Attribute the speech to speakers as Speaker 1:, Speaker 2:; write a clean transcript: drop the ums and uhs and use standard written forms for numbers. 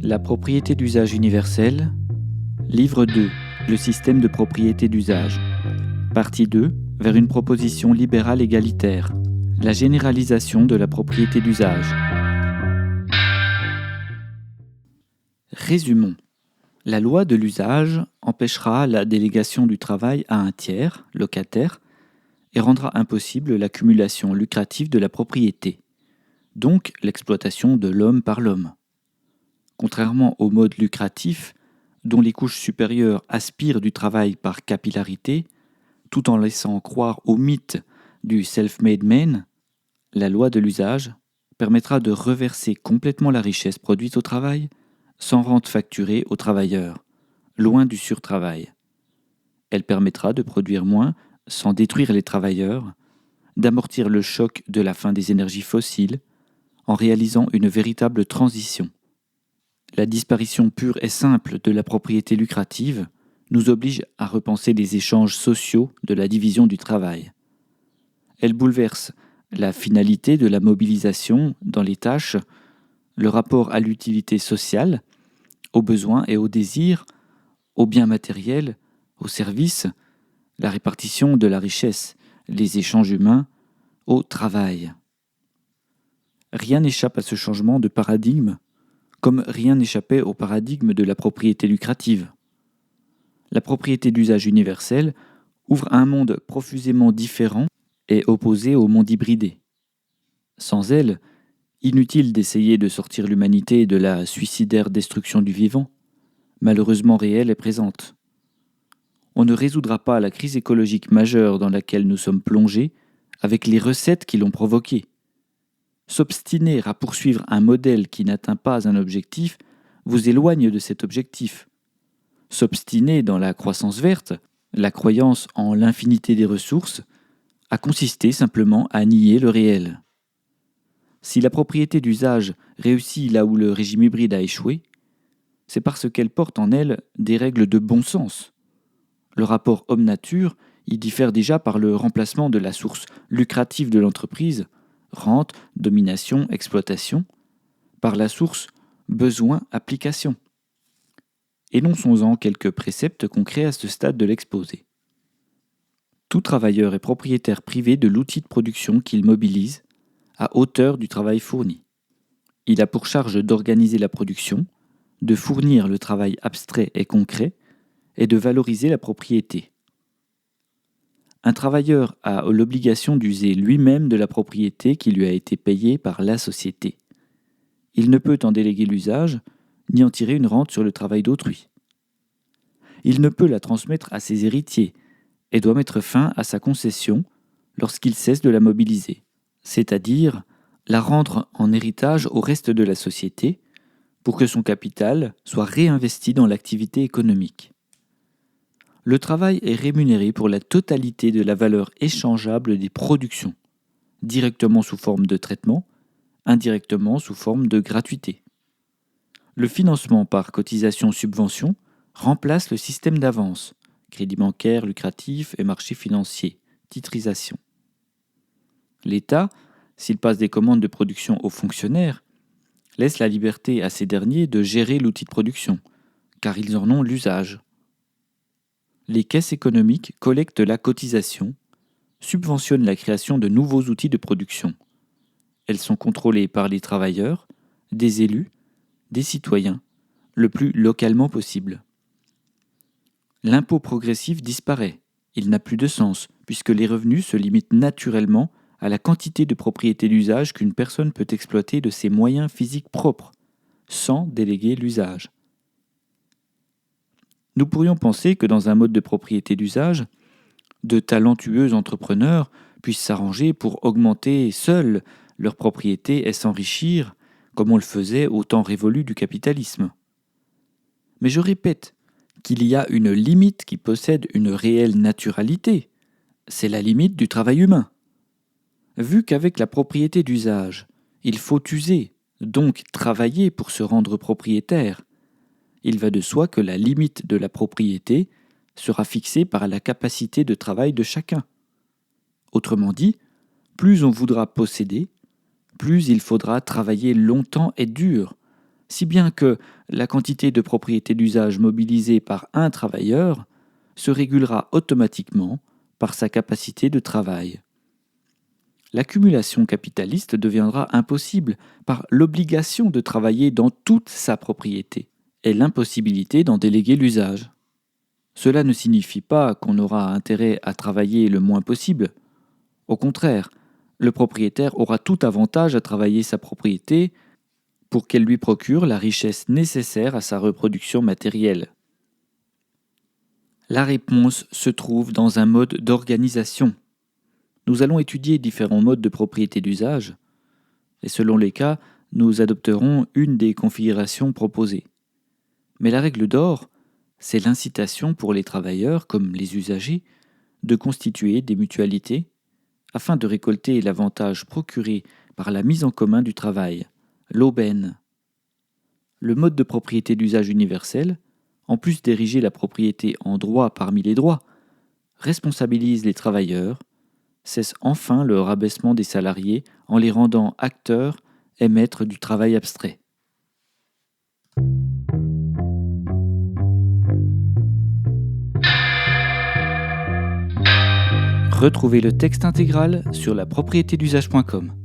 Speaker 1: La propriété d'usage universelle, livre 2, le système de propriété d'usage. Partie 2, vers une proposition libérale égalitaire, la généralisation de la propriété d'usage. Résumons. La loi de l'usage empêchera la délégation du travail à un tiers, locataire, et rendra impossible l'accumulation lucrative de la propriété, donc l'exploitation de l'homme par l'homme. Contrairement au mode lucratif, dont les couches supérieures aspirent du travail par capillarité, tout en laissant croire au mythe du self-made man, la loi de l'usage permettra de reverser complètement la richesse produite au travail sans rente facturée aux travailleurs, loin du surtravail. Elle permettra de produire moins sans détruire les travailleurs, d'amortir le choc de la fin des énergies fossiles en réalisant une véritable transition. La disparition pure et simple de la propriété lucrative nous oblige à repenser les échanges sociaux de la division du travail. Elle bouleverse la finalité de la mobilisation dans les tâches, le rapport à l'utilité sociale, aux besoins et aux désirs, aux biens matériels, aux services, la répartition de la richesse, les échanges humains, au travail. Rien n'échappe à ce changement de paradigme, comme rien n'échappait au paradigme de la propriété lucrative. La propriété d'usage universel ouvre un monde profusément différent et opposé au monde hybridé. Sans elle, inutile d'essayer de sortir l'humanité de la suicidaire destruction du vivant, malheureusement réelle et présente. On ne résoudra pas la crise écologique majeure dans laquelle nous sommes plongés avec les recettes qui l'ont provoquée. S'obstiner à poursuivre un modèle qui n'atteint pas un objectif vous éloigne de cet objectif. S'obstiner dans la croissance verte, la croyance en l'infinité des ressources, a consisté simplement à nier le réel. Si la propriété d'usage réussit là où le régime hybride a échoué, c'est parce qu'elle porte en elle des règles de bon sens. Le rapport homme-nature y diffère déjà par le remplacement de la source lucrative de l'entreprise, rente, domination, exploitation, par la source besoin, application. Énonçons-en quelques préceptes concrets à ce stade de l'exposé. Tout travailleur est propriétaire privé de l'outil de production qu'il mobilise à hauteur du travail fourni. Il a pour charge d'organiser la production, de fournir le travail abstrait et concret et de valoriser la propriété. Un travailleur a l'obligation d'user lui-même de la propriété qui lui a été payée par la société. Il ne peut en déléguer l'usage, ni en tirer une rente sur le travail d'autrui. Il ne peut la transmettre à ses héritiers et doit mettre fin à sa concession lorsqu'il cesse de la mobiliser, c'est-à-dire la rendre en héritage au reste de la société pour que son capital soit réinvesti dans l'activité économique. Le travail est rémunéré pour la totalité de la valeur échangeable des productions, directement sous forme de traitement, indirectement sous forme de gratuité. Le financement par cotisation-subvention remplace le système d'avance, crédit bancaire lucratif et marché financier, titrisation. L'État, s'il passe des commandes de production aux fonctionnaires, laisse la liberté à ces derniers de gérer l'outil de production, car ils en ont l'usage. Les caisses économiques collectent la cotisation, subventionnent la création de nouveaux outils de production. Elles sont contrôlées par les travailleurs, des élus, des citoyens, le plus localement possible. L'impôt progressif disparaît, il n'a plus de sens, puisque les revenus se limitent naturellement à la quantité de propriété d'usage qu'une personne peut exploiter de ses moyens physiques propres, sans déléguer l'usage. Nous pourrions penser que dans un mode de propriété d'usage, de talentueux entrepreneurs puissent s'arranger pour augmenter seuls leur propriété et s'enrichir, comme on le faisait au temps révolu du capitalisme. Mais je répète qu'il y a une limite qui possède une réelle naturalité, c'est la limite du travail humain. Vu qu'avec la propriété d'usage, il faut user, donc travailler pour se rendre propriétaire, il va de soi que la limite de la propriété sera fixée par la capacité de travail de chacun. Autrement dit, plus on voudra posséder, plus il faudra travailler longtemps et dur, si bien que la quantité de propriété d'usage mobilisée par un travailleur se régulera automatiquement par sa capacité de travail. L'accumulation capitaliste deviendra impossible par l'obligation de travailler dans toute sa propriété et l'impossibilité d'en déléguer l'usage. Cela ne signifie pas qu'on aura intérêt à travailler le moins possible. Au contraire, le propriétaire aura tout avantage à travailler sa propriété pour qu'elle lui procure la richesse nécessaire à sa reproduction matérielle. La réponse se trouve dans un mode d'organisation. Nous allons étudier différents modes de propriété d'usage, et selon les cas, nous adopterons une des configurations proposées. Mais la règle d'or, c'est l'incitation pour les travailleurs, comme les usagers, de constituer des mutualités afin de récolter l'avantage procuré par la mise en commun du travail, l'aubaine. Le mode de propriété d'usage universel, en plus d'ériger la propriété en droit parmi les droits, responsabilise les travailleurs, cesse enfin le rabaissement des salariés en les rendant acteurs et maîtres du travail abstrait. Retrouvez le texte intégral sur lapropriétédusage.com.